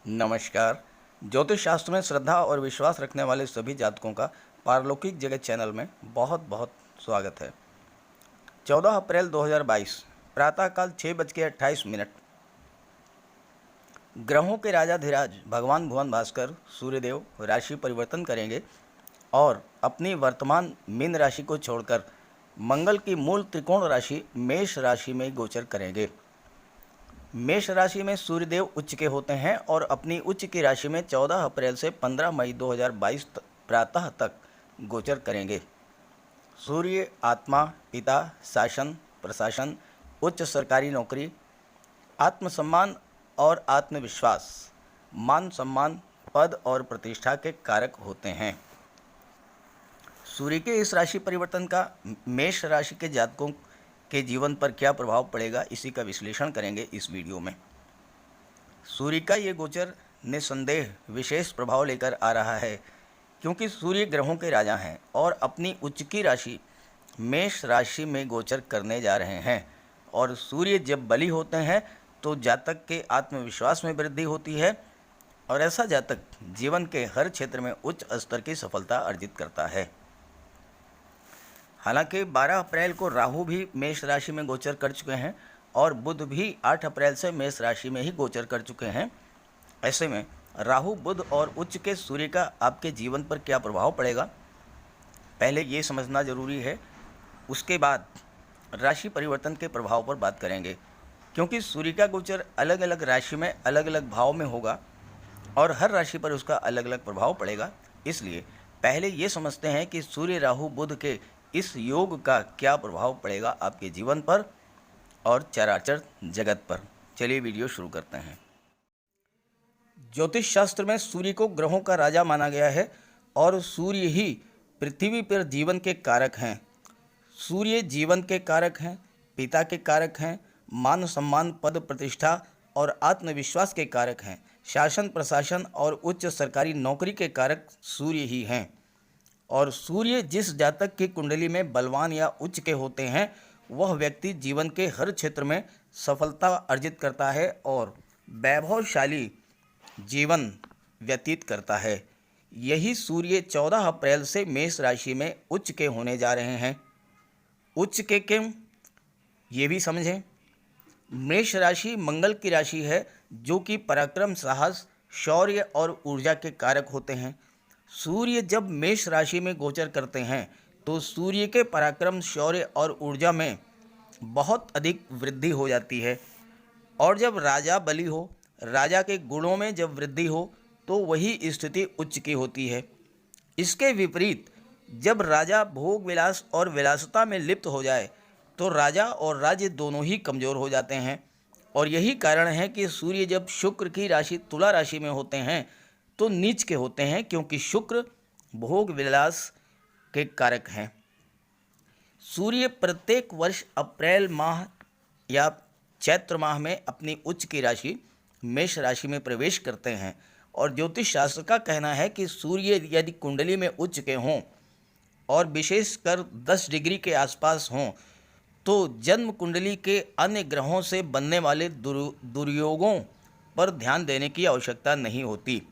नमस्कार। ज्योतिष शास्त्र में श्रद्धा और विश्वास रखने वाले सभी जातकों का पारलौकिक जगत चैनल में बहुत बहुत स्वागत है। 14 अप्रैल 2022 प्रातःकाल 6:28 ग्रहों के राजाधिराज भगवान भुवन भास्कर सूर्यदेव राशि परिवर्तन करेंगे और अपनी वर्तमान मीन राशि को छोड़कर मंगल की मूल त्रिकोण राशि मेष राशि में गोचर करेंगे। मेष राशि में सूर्यदेव उच्च के होते हैं और अपनी उच्च की राशि में 14 अप्रैल से 15 मई 2022 प्रातः तक गोचर करेंगे। सूर्य आत्मा, पिता, शासन, प्रशासन, उच्च सरकारी नौकरी, आत्मसम्मान और आत्मविश्वास, मान सम्मान, पद और प्रतिष्ठा के कारक होते हैं। सूर्य के इस राशि परिवर्तन का मेष राशि के जातकों के जीवन पर क्या प्रभाव पड़ेगा, इसी का विश्लेषण करेंगे इस वीडियो में। सूर्य का ये गोचर निसंदेह विशेष प्रभाव लेकर आ रहा है, क्योंकि सूर्य ग्रहों के राजा हैं और अपनी उच्च की राशि मेष राशि में गोचर करने जा रहे हैं। और सूर्य जब बली होते हैं तो जातक के आत्मविश्वास में वृद्धि होती है और ऐसा जातक जीवन के हर क्षेत्र में उच्च स्तर की सफलता अर्जित करता है। हालांकि 12 अप्रैल को राहु भी मेष राशि में गोचर कर चुके हैं और बुध भी 8 अप्रैल से मेष राशि में ही गोचर कर चुके हैं। ऐसे में राहु, बुध और उच्च के सूर्य का आपके जीवन पर क्या प्रभाव पड़ेगा, पहले ये समझना जरूरी है। उसके बाद राशि परिवर्तन के प्रभाव पर बात करेंगे, क्योंकि सूर्य का गोचर अलग अलग राशि में अलग अलग भाव में होगा और हर राशि पर उसका अलग अलग प्रभाव पड़ेगा। इसलिए पहले ये समझते हैं कि सूर्य राहु बुध के इस योग का क्या प्रभाव पड़ेगा आपके जीवन पर और चराचर जगत पर। चलिए वीडियो शुरू करते हैं। ज्योतिष शास्त्र में सूर्य को ग्रहों का राजा माना गया है और सूर्य ही पृथ्वी पर जीवन के कारक हैं। सूर्य जीवन के कारक हैं, पिता के कारक हैं, मान सम्मान, पद प्रतिष्ठा और आत्मविश्वास के कारक हैं, शासन प्रशासन और उच्च सरकारी नौकरी के कारक सूर्य ही हैं। और सूर्य जिस जातक की कुंडली में बलवान या उच्च के होते हैं, वह व्यक्ति जीवन के हर क्षेत्र में सफलता अर्जित करता है और वैभवशाली जीवन व्यतीत करता है। यही सूर्य 14 अप्रैल से मेष राशि में उच्च के होने जा रहे हैं। उच्च के क्यों, ये भी समझें। मेष राशि मंगल की राशि है, जो कि पराक्रम, साहस, शौर्य और ऊर्जा के कारक होते हैं। सूर्य जब मेष राशि में गोचर करते हैं तो सूर्य के पराक्रम, शौर्य और ऊर्जा में बहुत अधिक वृद्धि हो जाती है। और जब राजा बली हो, राजा के गुणों में जब वृद्धि हो, तो वही स्थिति उच्च की होती है। इसके विपरीत जब राजा भोग विलास और विलासिता में लिप्त हो जाए तो राजा और राज्य दोनों ही कमज़ोर हो जाते हैं। और यही कारण है कि सूर्य जब शुक्र की राशि तुला राशि में होते हैं तो नीच के होते हैं, क्योंकि शुक्र भोग विलास के कारक हैं। सूर्य प्रत्येक वर्ष अप्रैल माह या चैत्र माह में अपनी उच्च की राशि मेष राशि में प्रवेश करते हैं। और ज्योतिष शास्त्र का कहना है कि सूर्य यदि कुंडली में उच्च के हों और विशेषकर 10 डिग्री के आसपास हों, तो जन्म कुंडली के अन्य ग्रहों से बनने वाले दुर्योगों पर ध्यान देने की आवश्यकता नहीं होती,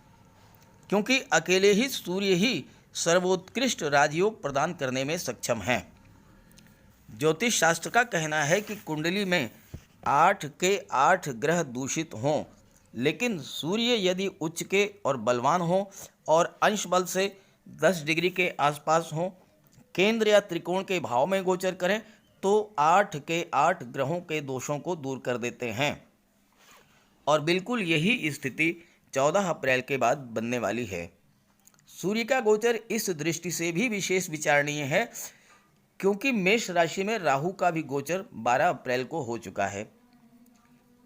क्योंकि अकेले ही सूर्य ही सर्वोत्कृष्ट राजयोग प्रदान करने में सक्षम हैं। ज्योतिष शास्त्र का कहना है कि कुंडली में 8 के 8 ग्रह दूषित हों, लेकिन सूर्य यदि उच्च के और बलवान हो और अंश बल से 10 डिग्री के आसपास हों, केंद्र या त्रिकोण के भाव में गोचर करें, तो 8 के 8 ग्रहों के दोषों को दूर कर देते हैं। और बिल्कुल यही स्थिति 14 अप्रैल के बाद बनने वाली है। सूर्य का गोचर इस दृष्टि से भी विशेष विचारणीय है, क्योंकि मेष राशि में राहु का भी गोचर 12 अप्रैल को हो चुका है।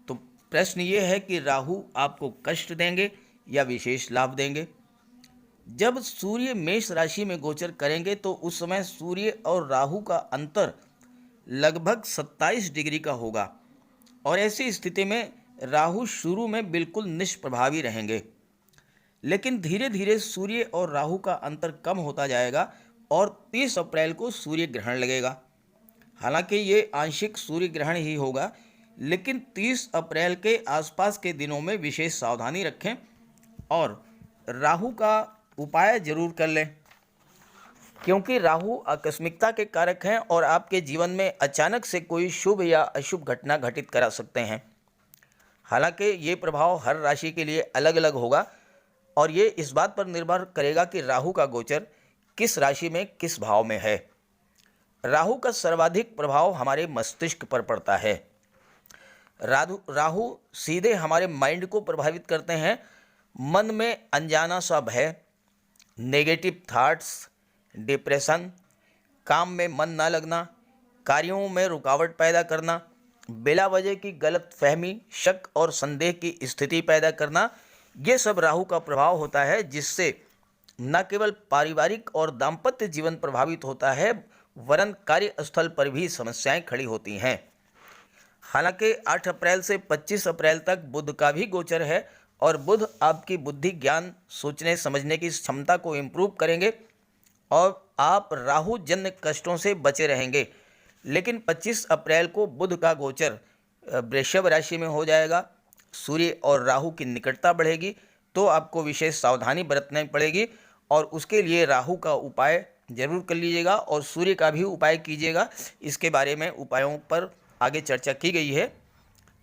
तो प्रश्न ये है कि राहु आपको कष्ट देंगे या विशेष लाभ देंगे। जब सूर्य मेष राशि में गोचर करेंगे तो उस समय सूर्य और राहु का अंतर लगभग 27 डिग्री का होगा और ऐसी स्थिति में राहु शुरू में बिल्कुल निष्प्रभावी रहेंगे, लेकिन धीरे धीरे सूर्य और राहु का अंतर कम होता जाएगा और 30 अप्रैल को सूर्य ग्रहण लगेगा। हालांकि ये आंशिक सूर्य ग्रहण ही होगा, लेकिन 30 अप्रैल के आसपास के दिनों में विशेष सावधानी रखें, और राहु का उपाय जरूर कर लें, क्योंकि राहु आकस्मिकता के कारक हैं और आपके जीवन में अचानक से कोई शुभ या अशुभ घटना घटित करा सकते हैं। हालांकि ये प्रभाव हर राशि के लिए अलग अलग होगा और ये इस बात पर निर्भर करेगा कि राहु का गोचर किस राशि में किस भाव में है। राहु का सर्वाधिक प्रभाव हमारे मस्तिष्क पर पड़ता है। राहु सीधे हमारे माइंड को प्रभावित करते हैं। मन में अनजाना सा भय, नेगेटिव थॉट्स, डिप्रेशन, काम में मन ना लगना, कार्यों में रुकावट पैदा करना, बिला वजह की गलत फहमी, शक और संदेह की स्थिति पैदा करना, ये सब राहु का प्रभाव होता है, जिससे न केवल पारिवारिक और दाम्पत्य जीवन प्रभावित होता है वरन कार्यस्थल पर भी समस्याएं खड़ी होती हैं। हालांकि 8 अप्रैल से 25 अप्रैल तक बुध का भी गोचर है और बुध आपकी बुद्धि, ज्ञान, सोचने समझने की क्षमता को इम्प्रूव करेंगे और आप राहु जन्य कष्टों से बचे रहेंगे। लेकिन 25 अप्रैल को बुध का गोचर वृषभ राशि में हो जाएगा। सूर्य और राहु की निकटता बढ़ेगी तो आपको विशेष सावधानी बरतनी पड़ेगी और उसके लिए राहु का उपाय जरूर कर लीजिएगा और सूर्य का भी उपाय कीजिएगा। इसके बारे में उपायों पर आगे चर्चा की गई है।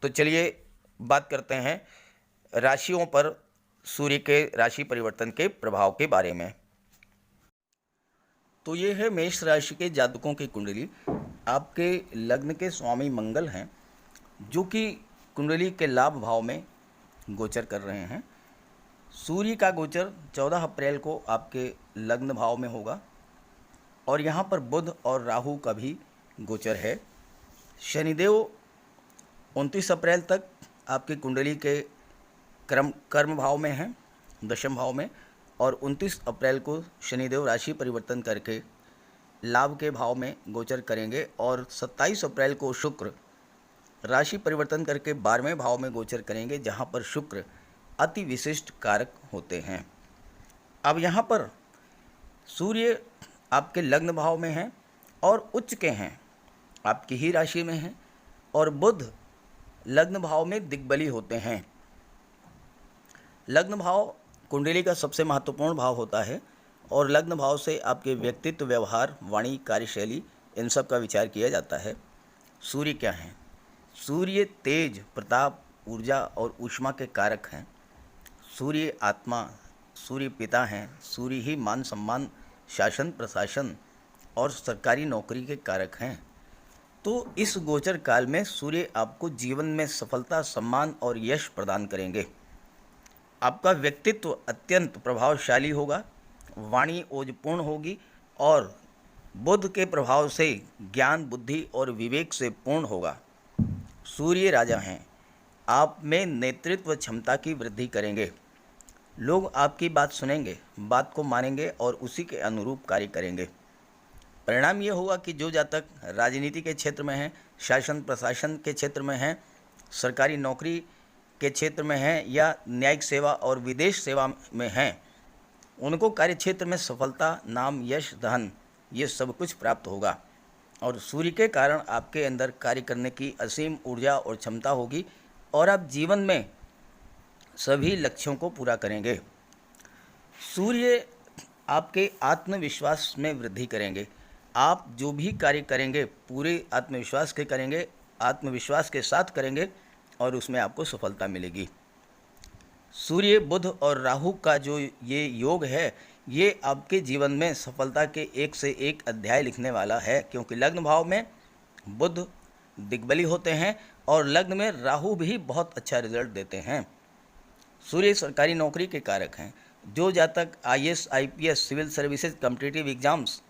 तो चलिए बात करते हैं राशियों पर सूर्य के राशि परिवर्तन के प्रभाव के बारे में। तो ये है मेष राशि के जातकों की कुंडली। आपके लग्न के स्वामी मंगल हैं, जो कि कुंडली के लाभ भाव में गोचर कर रहे हैं। सूर्य का गोचर 14 अप्रैल को आपके लग्न भाव में होगा और यहाँ पर बुध और राहु का भी गोचर है। शनिदेव 29 अप्रैल तक आपकी कुंडली के कर्म भाव में हैं, दशम भाव में, और 29 अप्रैल को शनिदेव राशि परिवर्तन करके लाभ के भाव में गोचर करेंगे और 27 अप्रैल को शुक्र राशि परिवर्तन करके 12वें भाव में गोचर करेंगे, जहां पर शुक्र अति विशिष्ट कारक होते हैं। अब यहां पर सूर्य आपके लग्न भाव में हैं और उच्च के हैं, आपकी ही राशि में हैं, और बुध लग्न भाव में दिग्बली होते हैं। लग्न भाव कुंडली का सबसे महत्वपूर्ण भाव होता है और लग्न भाव से आपके व्यक्तित्व, व्यवहार, वाणी, कार्यशैली, इन सब का विचार किया जाता है। सूर्य क्या हैं? सूर्य तेज, प्रताप, ऊर्जा और ऊष्मा के कारक हैं। सूर्य आत्मा, सूर्य पिता हैं। सूर्य ही मान सम्मान, शासन प्रशासन और सरकारी नौकरी के कारक हैं। तो इस गोचर काल में सूर्य आपको जीवन में सफलता, सम्मान और यश प्रदान करेंगे। आपका व्यक्तित्व अत्यंत प्रभावशाली होगा, वाणी ओजपूर्ण होगी और बुध के प्रभाव से ज्ञान, बुद्धि और विवेक से पूर्ण होगा। सूर्य राजा हैं, आप में नेतृत्व क्षमता की वृद्धि करेंगे। लोग आपकी बात सुनेंगे, बात को मानेंगे और उसी के अनुरूप कार्य करेंगे। परिणाम ये होगा कि जो जातक राजनीति के क्षेत्र में हैं, शासन प्रशासन के क्षेत्र में हैं, सरकारी नौकरी के क्षेत्र में हैं या न्यायिक सेवा और विदेश सेवा में हैं, उनको कार्य क्षेत्र में सफलता, नाम, यश, धन ये सब कुछ प्राप्त होगा और सूर्य के कारण आपके अंदर कार्य करने की असीम ऊर्जा और क्षमता होगी और आप जीवन में सभी लक्ष्यों को पूरा करेंगे। सूर्य आपके आत्मविश्वास में वृद्धि करेंगे। आप जो भी कार्य करेंगे पूरे आत्मविश्वास के करेंगे, आत्मविश्वास के साथ करेंगे और उसमें आपको सफलता मिलेगी। सूर्य, बुध और राहु का जो ये योग है, ये आपके जीवन में सफलता के एक से एक अध्याय लिखने वाला है, क्योंकि लग्न भाव में बुध दिग्बली होते हैं और लग्न में राहु भी बहुत अच्छा रिजल्ट देते हैं। सूर्य सरकारी नौकरी के कारक हैं। जो जातक IAS, IPS, civil services, competitive exams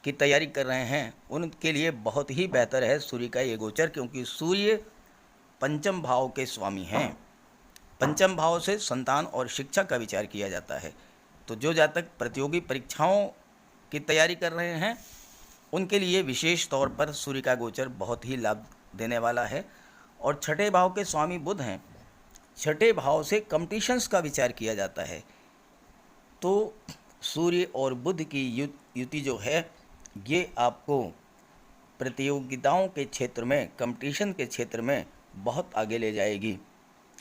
की तैयारी कर रहे हैं, उनके लिए बहुत ही बेहतर है सूर्य का ये गोचर, क्योंकि सूर्य पंचम भाव के स्वामी हैं। पंचम भाव से संतान और शिक्षा का विचार किया जाता है। तो जो जातक प्रतियोगी परीक्षाओं की तैयारी कर रहे हैं, उनके लिए विशेष तौर पर सूर्य का गोचर बहुत ही लाभ देने वाला है। और छठे भाव के स्वामी बुध हैं। छठे भाव से कॉम्पिटिशन्स का विचार किया जाता है। तो सूर्य और बुध की युति जो है, ये आपको प्रतियोगिताओं के क्षेत्र में, कंपटीशन के क्षेत्र में बहुत आगे ले जाएगी।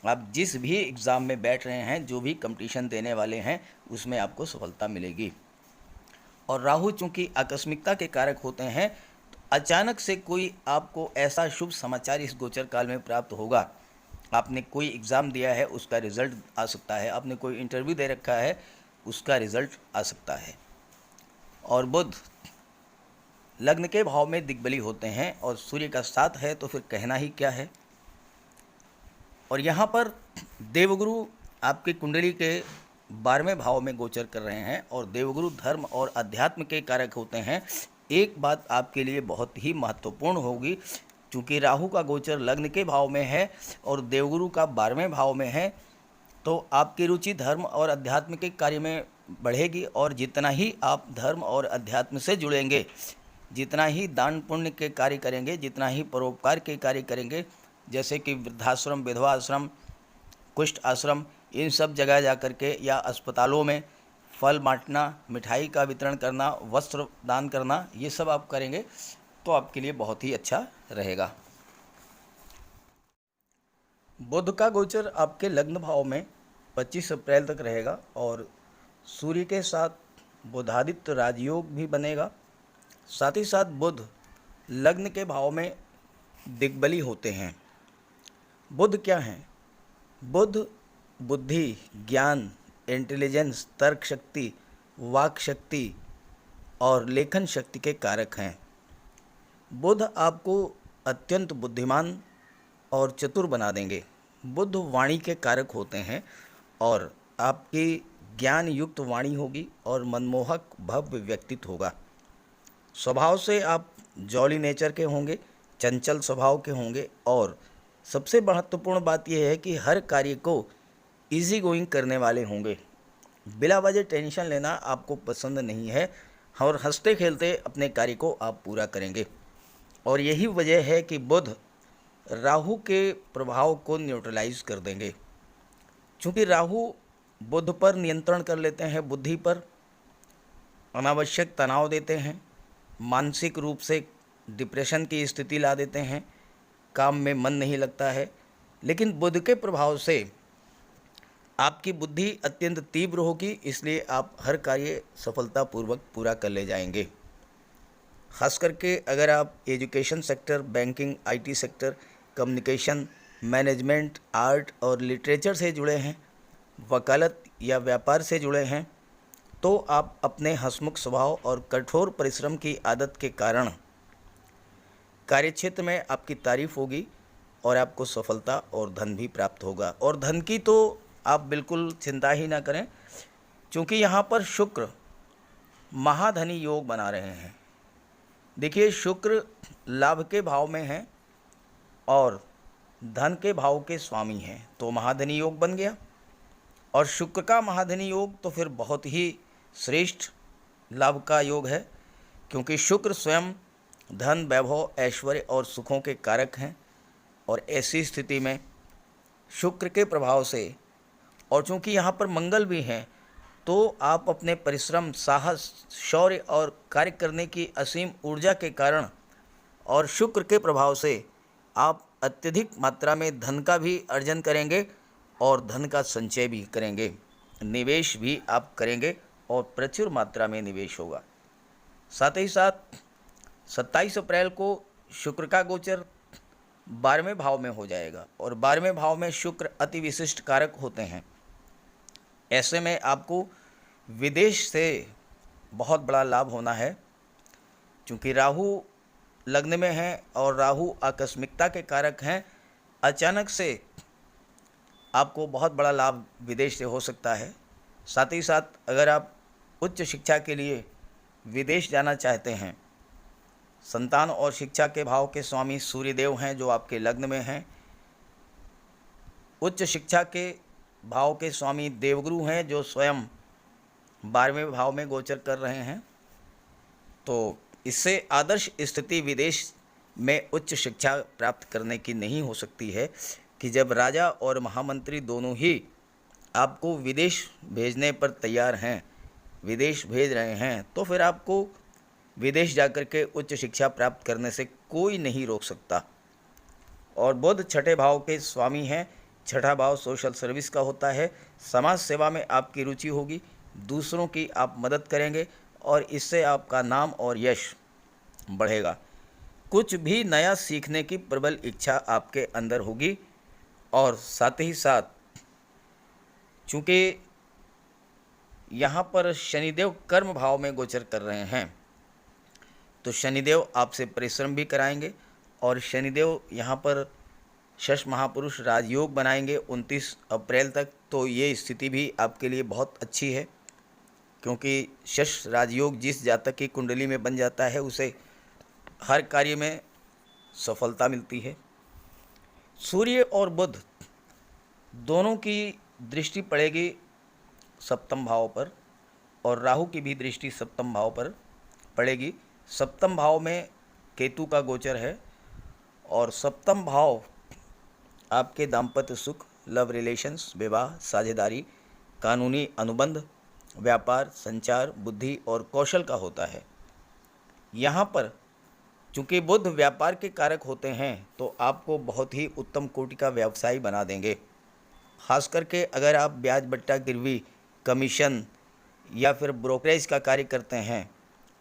आप जिस भी एग्ज़ाम में बैठ रहे हैं, जो भी कंपटीशन देने वाले हैं, उसमें आपको सफलता मिलेगी। और राहु चूँकि आकस्मिकता के कारक होते हैं, तो अचानक से कोई आपको ऐसा शुभ समाचार इस गोचर काल में प्राप्त होगा। आपने कोई एग्ज़ाम दिया है, उसका रिज़ल्ट आ सकता है। आपने कोई इंटरव्यू दे रखा है, उसका रिज़ल्ट आ सकता है। और बुध लग्न के भाव में दिग्बली होते हैं और सूर्य का साथ है, तो फिर कहना ही क्या है। और यहाँ पर देवगुरु आपकी कुंडली के 12वें भाव में गोचर कर रहे हैं और देवगुरु धर्म और अध्यात्म के कारक होते हैं। एक बात आपके लिए बहुत ही महत्वपूर्ण होगी, चूँकि राहु का गोचर लग्न के भाव में है और देवगुरु का 12वें भाव में है, तो आपकी रुचि धर्म और अध्यात्म के कार्य में बढ़ेगी। और जितना ही आप धर्म और अध्यात्म से जुड़ेंगे, जितना ही दान पुण्य के कार्य करेंगे, जितना ही परोपकार के कार्य करेंगे, जैसे कि वृद्धाश्रम, विधवा आश्रम, कुष्ठ आश्रम, इन सब जगह जा कर के या अस्पतालों में फल बांटना, मिठाई का वितरण करना, वस्त्र दान करना, ये सब आप करेंगे तो आपके लिए बहुत ही अच्छा रहेगा। बुध का गोचर आपके लग्न भाव में 25 अप्रैल तक रहेगा और सूर्य के साथ बुधादित्य राजयोग भी बनेगा। साथ ही साथ बुध लग्न के भाव में दिग्बली होते हैं। बुध क्या हैं? बुध बुद्धि, ज्ञान, इंटेलिजेंस, तर्क शक्ति, वाक शक्ति और लेखन शक्ति के कारक हैं। बुध आपको अत्यंत बुद्धिमान और चतुर बना देंगे। बुध वाणी के कारक होते हैं और आपकी ज्ञान युक्त वाणी होगी और मनमोहक भव्य व्यक्तित्व होगा। स्वभाव से आप जॉली नेचर के होंगे, चंचल स्वभाव के होंगे और सबसे महत्वपूर्ण बात यह है कि हर कार्य को इजी गोइंग करने वाले होंगे। बिला वजह टेंशन लेना आपको पसंद नहीं है और हंसते खेलते अपने कार्य को आप पूरा करेंगे। और यही वजह है कि बुध राहु के प्रभाव को न्यूट्रलाइज कर देंगे। चूँकि राहु बुध पर नियंत्रण कर लेते हैं, बुद्धि पर अनावश्यक तनाव देते हैं, मानसिक रूप से डिप्रेशन की स्थिति ला देते हैं, काम में मन नहीं लगता है। लेकिन बुध के प्रभाव से आपकी बुद्धि अत्यंत तीव्र होगी, इसलिए आप हर कार्य सफलतापूर्वक पूरा कर ले जाएंगे। खास करके अगर आप education sector, banking, IT sector, communication, management, art और लिटरेचर से जुड़े हैं, वकालत या व्यापार से जुड़े हैं, तो आप अपने हंसमुख स्वभाव और कठोर परिश्रम की आदत के कारण कार्यक्षेत्र में आपकी तारीफ होगी और आपको सफलता और धन भी प्राप्त होगा। और धन की तो आप बिल्कुल चिंता ही ना करें, क्योंकि यहाँ पर शुक्र महाधनी योग बना रहे हैं। देखिए, शुक्र लाभ के भाव में है और धन के भाव के स्वामी हैं, तो महाधनी योग बन गया। और शुक्र का महाधनी योग तो फिर बहुत ही श्रेष्ठ लाभ का योग है, क्योंकि शुक्र स्वयं धन, वैभव, ऐश्वर्य और सुखों के कारक हैं। और ऐसी स्थिति में शुक्र के प्रभाव से, और चूँकि यहाँ पर मंगल भी हैं, तो आप अपने परिश्रम, साहस, शौर्य और कार्य करने की असीम ऊर्जा के कारण और शुक्र के प्रभाव से आप अत्यधिक मात्रा में धन का भी अर्जन करेंगे और धन का संचय भी करेंगे, निवेश भी आप करेंगे और प्रचुर मात्रा में निवेश होगा। साथ ही साथ 27 अप्रैल को शुक्र का गोचर 12वें भाव में हो जाएगा और 12वें भाव में शुक्र अति विशिष्ट कारक होते हैं। ऐसे में आपको विदेश से बहुत बड़ा लाभ होना है, क्योंकि राहु लग्न में है और राहु आकस्मिकता के कारक हैं। अचानक से आपको बहुत बड़ा लाभ विदेश से हो सकता है। साथ ही साथ अगर आप उच्च शिक्षा के लिए विदेश जाना चाहते हैं, संतान और शिक्षा के भाव के स्वामी सूर्यदेव हैं जो आपके लग्न में हैं। उच्च शिक्षा के भाव के स्वामी देवगुरु हैं जो स्वयं 12वें भाव में गोचर कर रहे हैं। तो इससे आदर्श स्थिति विदेश में उच्च शिक्षा प्राप्त करने की नहीं हो सकती है कि जब राजा और महामंत्री दोनों ही आपको विदेश भेजने पर तैयार हैं, विदेश भेज रहे हैं, तो फिर आपको विदेश जाकर के उच्च शिक्षा प्राप्त करने से कोई नहीं रोक सकता। और बुध छठे भाव के स्वामी हैं। छठा भाव सोशल सर्विस का होता है। समाज सेवा में आपकी रुचि होगी, दूसरों की आप मदद करेंगे और इससे आपका नाम और यश बढ़ेगा। कुछ भी नया सीखने की प्रबल इच्छा आपके अंदर होगी और साथ ही साथ चूँकि यहाँ पर शनिदेव कर्म भाव में गोचर कर रहे हैं तो शनिदेव आपसे परिश्रम भी कराएंगे और शनिदेव यहाँ पर शश महापुरुष राजयोग बनाएंगे 29 अप्रैल तक। तो ये स्थिति भी आपके लिए बहुत अच्छी है, क्योंकि शश राजयोग जिस जातक की कुंडली में बन जाता है उसे हर कार्य में सफलता मिलती है। सूर्य और बुध दोनों की दृष्टि पड़ेगी सप्तम भाव पर और राहु की भी दृष्टि सप्तम भाव पर पड़ेगी। सप्तम भाव में केतु का गोचर है और सप्तम भाव आपके दाम्पत्य सुख, लव रिलेशंस, विवाह, साझेदारी, कानूनी अनुबंध, व्यापार, संचार, बुद्धि और कौशल का होता है। यहाँ पर चूँकि बुध व्यापार के कारक होते हैं तो आपको बहुत ही उत्तम कोटि का व्यवसायी बना देंगे। खास करके अगर आप ब्याज बट्टा गिरवी, कमीशन या फिर ब्रोकरेज का कार्य करते हैं,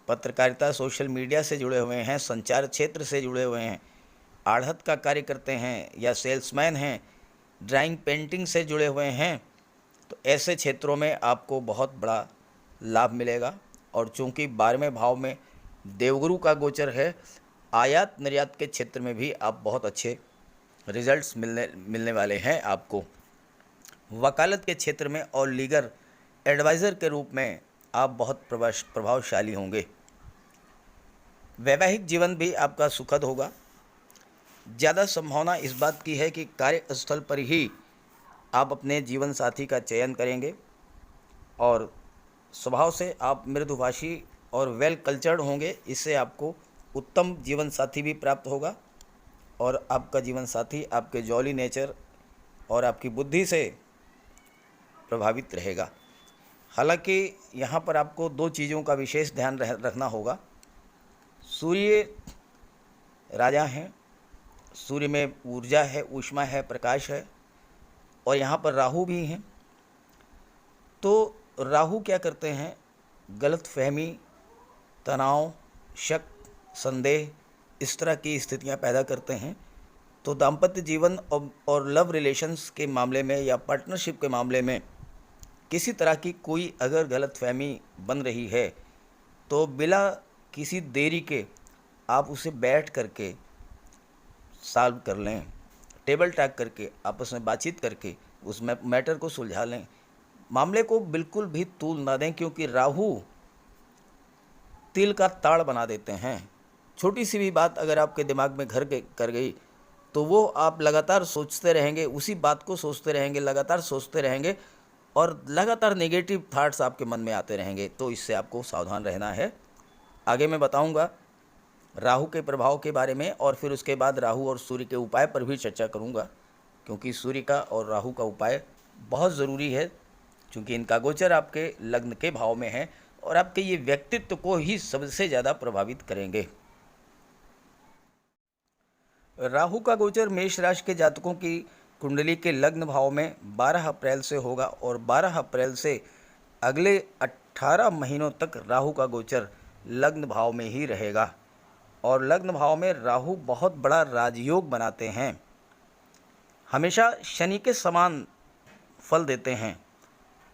पत्रकारिता, सोशल मीडिया से जुड़े हुए हैं, संचार क्षेत्र से जुड़े हुए हैं, आढ़त का कार्य करते हैं या सेल्समैन हैं, ड्राइंग पेंटिंग से जुड़े हुए हैं, तो ऐसे क्षेत्रों में आपको बहुत बड़ा लाभ मिलेगा। और चूँकि 12वें भाव में देवगुरु का गोचर है, आयात निर्यात के क्षेत्र में भी आप बहुत अच्छे रिजल्ट्स मिलने वाले हैं आपको। वकालत के क्षेत्र में और लीगल एडवाइज़र के रूप में आप बहुत प्रभावशाली होंगे। वैवाहिक जीवन भी आपका सुखद होगा। ज़्यादा संभावना इस बात की है कि कार्यस्थल पर ही आप अपने जीवन साथी का चयन करेंगे और स्वभाव से आप मृदुभाषी और वेल कल्चर्ड होंगे। इससे आपको उत्तम जीवन साथी भी प्राप्त होगा और आपका जीवन साथी आपके जॉली नेचर और आपकी बुद्धि से प्रभावित रहेगा। हालांकि यहाँ पर आपको 2 चीज़ों का विशेष ध्यान रखना होगा। सूर्य राजा हैं, सूर्य में ऊर्जा है, ऊष्मा है, प्रकाश है और यहाँ पर राहु भी हैं। तो राहु क्या करते हैं, गलत फहमी, तनाव, शक, संदेह, इस तरह की स्थितियाँ पैदा करते हैं। तो दाम्पत्य जीवन और लव रिलेशंस के मामले में या पार्टनरशिप के मामले में किसी तरह की कोई अगर गलत फहमी बन रही है तो बिना किसी देरी के आप उसे बैठ करके सॉल्व कर लें, टेबल टॉक करके, आपस में बातचीत करके उस मैटर को सुलझा लें। मामले को बिल्कुल भी तूल ना दें, क्योंकि राहु तिल का ताड़ बना देते हैं। छोटी सी भी बात अगर आपके दिमाग में घर के कर गई तो वो आप लगातार सोचते रहेंगे, उसी बात को सोचते रहेंगे, लगातार सोचते रहेंगे और लगातार नेगेटिव थॉट्स आपके मन में आते रहेंगे। तो इससे आपको सावधान रहना है। आगे मैं बताऊंगा राहु के प्रभाव के बारे में और फिर उसके बाद राहु और सूर्य के उपाय पर भी चर्चा करूंगा, क्योंकि सूर्य का और राहु का उपाय बहुत ज़रूरी है, क्योंकि इनका गोचर आपके लग्न के भाव में है और आपके ये व्यक्तित्व को ही सबसे ज़्यादा प्रभावित करेंगे। राहु का गोचर मेष राशि के जातकों की कुंडली के लग्न भाव में 12 अप्रैल से होगा और 12 अप्रैल से अगले 18 महीनों तक राहु का गोचर लग्न भाव में ही रहेगा। और लग्न भाव में राहु बहुत बड़ा राजयोग बनाते हैं, हमेशा शनि के समान फल देते हैं।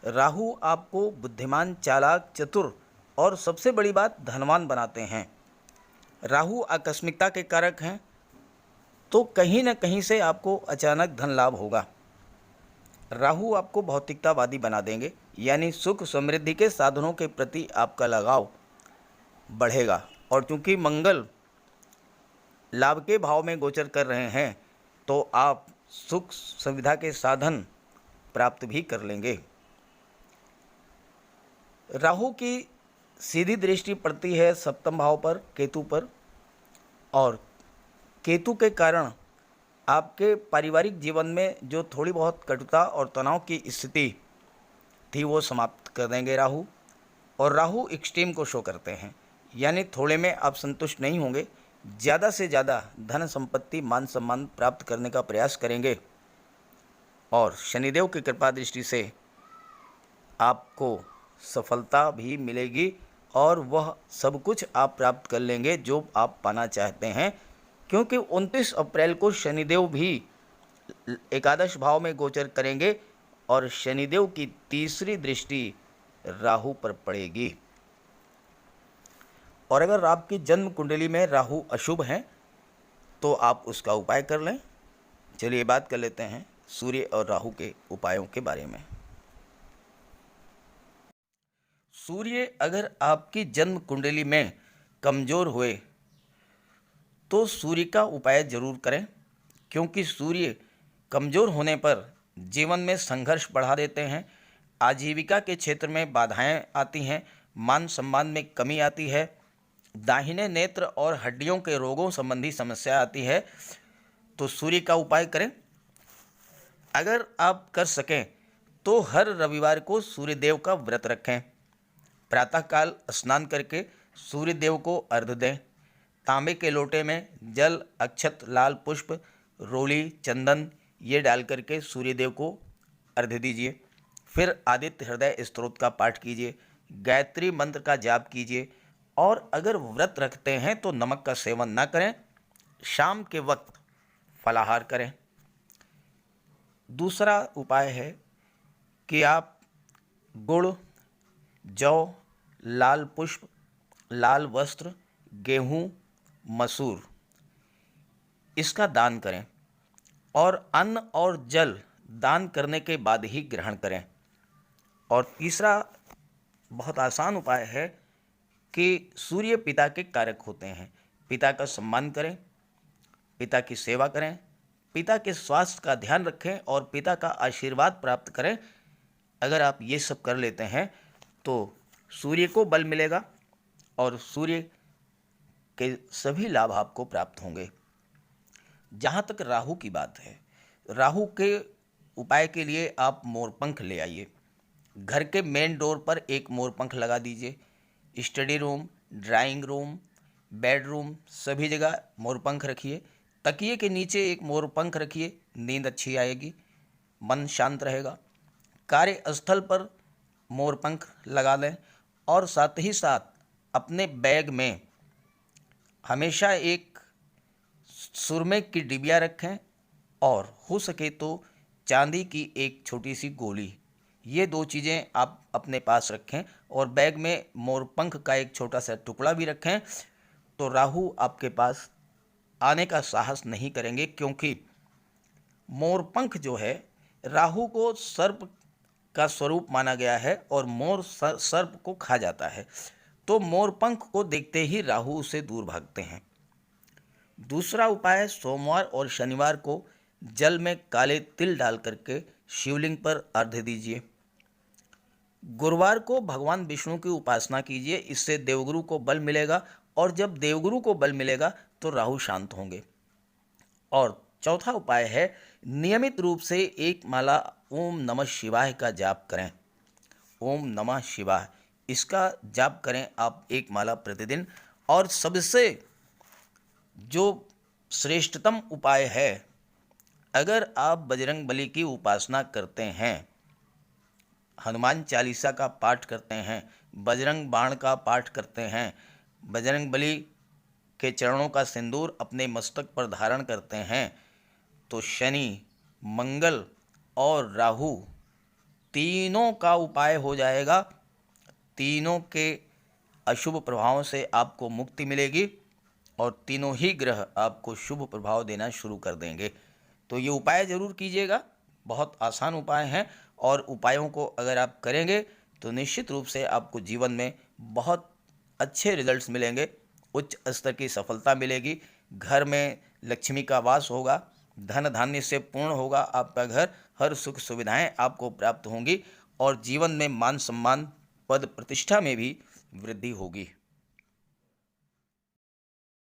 राहु आपको बुद्धिमान, चालाक, चतुर और सबसे बड़ी बात धनवान बनाते हैं। राहु आकस्मिकता के कारक हैं, तो कहीं न कहीं से आपको अचानक धन लाभ होगा। राहु आपको भौतिकतावादी बना देंगे, यानी सुख समृद्धि के साधनों के प्रति आपका लगाव बढ़ेगा। और चूंकि मंगल लाभ के भाव में गोचर कर रहे हैं तो आप सुख सुविधा के साधन प्राप्त भी कर लेंगे। राहु की सीधी दृष्टि पड़ती है सप्तम भाव पर केतु पर और केतु के कारण आपके पारिवारिक जीवन में जो थोड़ी बहुत कटुता और तनाव की स्थिति थी वो समाप्त कर देंगे राहु। और राहु एक्सट्रीम को शो करते हैं, यानी थोड़े में आप संतुष्ट नहीं होंगे, ज़्यादा से ज़्यादा धन संपत्ति, मान सम्मान प्राप्त करने का प्रयास करेंगे और शनिदेव की कृपा दृष्टि से आपको सफलता भी मिलेगी और वह सब कुछ आप प्राप्त कर लेंगे जो आप पाना चाहते हैं, क्योंकि 29 अप्रैल को शनिदेव भी एकादश भाव में गोचर करेंगे और शनिदेव की तीसरी दृष्टि राहु पर पड़ेगी। और अगर आपकी जन्म कुंडली में राहु अशुभ हैं तो आप उसका उपाय कर लें। चलिए बात कर लेते हैं सूर्य और राहु के उपायों के बारे में। सूर्य अगर आपकी जन्म कुंडली में कमज़ोर हुए तो सूर्य का उपाय जरूर करें, क्योंकि सूर्य कमज़ोर होने पर जीवन में संघर्ष बढ़ा देते हैं, आजीविका के क्षेत्र में बाधाएं आती हैं, मान सम्मान में कमी आती है, दाहिने नेत्र और हड्डियों के रोगों संबंधी समस्या आती है। तो सूर्य का उपाय करें। अगर आप कर सकें तो हर रविवार को सूर्य देव का व्रत रखें। प्रातःकाल स्नान करके सूर्य देव को अर्घ्य दें। तांबे के लोटे में जल, अक्षत, लाल पुष्प, रोली, चंदन ये डाल करके सूर्य देव को अर्घ्य दीजिए। फिर आदित्य हृदय स्तोत्र का पाठ कीजिए, गायत्री मंत्र का जाप कीजिए। और अगर व्रत रखते हैं तो नमक का सेवन ना करें, शाम के वक्त फलाहार करें। दूसरा उपाय है कि आप गुड़, जौ, लाल पुष्प, लाल वस्त्र, गेहूं, मसूर इसका दान करें और अन्न और जल दान करने के बाद ही ग्रहण करें। और तीसरा बहुत आसान उपाय है कि सूर्य पिता के कारक होते हैं। पिता का सम्मान करें, पिता की सेवा करें, पिता के स्वास्थ्य का ध्यान रखें और पिता का आशीर्वाद प्राप्त करें। अगर आप ये सब कर लेते हैं तो सूर्य को बल मिलेगा और सूर्य के सभी लाभ आपको प्राप्त होंगे। जहाँ तक राहु की बात है, राहु के उपाय के लिए आप मोरपंख ले आइए। घर के मेन डोर पर एक मोरपंख लगा दीजिए। Study room, drawing room, bedroom सभी जगह मोरपंख रखिए। तकिए के नीचे एक मोरपंख रखिए, नींद अच्छी आएगी, मन शांत रहेगा। कार्यस्थल पर मोरपंख लगा लें और साथ ही साथ अपने बैग में हमेशा एक सुरमे की डिबिया रखें और हो सके तो चांदी की एक छोटी सी गोली, ये दो चीज़ें आप अपने पास रखें और बैग में मोरपंख का एक छोटा सा टुकड़ा भी रखें। तो राहु आपके पास आने का साहस नहीं करेंगे, क्योंकि मोरपंख जो है राहु को सर्प का स्वरूप माना गया है और मोर सर्प को खा जाता है। तो मोरपंख को देखते ही राहु उसे दूर भागते हैं। दूसरा उपाय, सोमवार और शनिवार को जल में काले तिल डाल करके शिवलिंग पर अर्घ्य दीजिए। गुरुवार को भगवान विष्णु की उपासना कीजिए, इससे देवगुरु को बल मिलेगा और जब देवगुरु को बल मिलेगा तो राहु शांत होंगे। और चौथा उपाय है, नियमित रूप से एक माला ओम नमः शिवाय का जाप करें। ओम नमः शिवाय इसका जाप करें आप एक माला प्रतिदिन। और सबसे जो श्रेष्ठतम उपाय है, अगर आप बजरंग बली की उपासना करते हैं, हनुमान चालीसा का पाठ करते हैं, बजरंग बाण का पाठ करते हैं, बजरंग बली के चरणों का सिंदूर अपने मस्तक पर धारण करते हैं, तो शनि, मंगल और राहु तीनों का उपाय हो जाएगा। तीनों के अशुभ प्रभावों से आपको मुक्ति मिलेगी और तीनों ही ग्रह आपको शुभ प्रभाव देना शुरू कर देंगे। तो ये उपाय ज़रूर कीजिएगा, बहुत आसान उपाय हैं और उपायों को अगर आप करेंगे तो निश्चित रूप से आपको जीवन में बहुत अच्छे रिजल्ट्स मिलेंगे, उच्च स्तर की सफलता मिलेगी, घर में लक्ष्मी का वास होगा, धन धान्य से पूर्ण होगा आपका घर, हर सुख सुविधाएं आपको प्राप्त होंगी और जीवन में मान सम्मान, पद प्रतिष्ठा में भी वृद्धि होगी।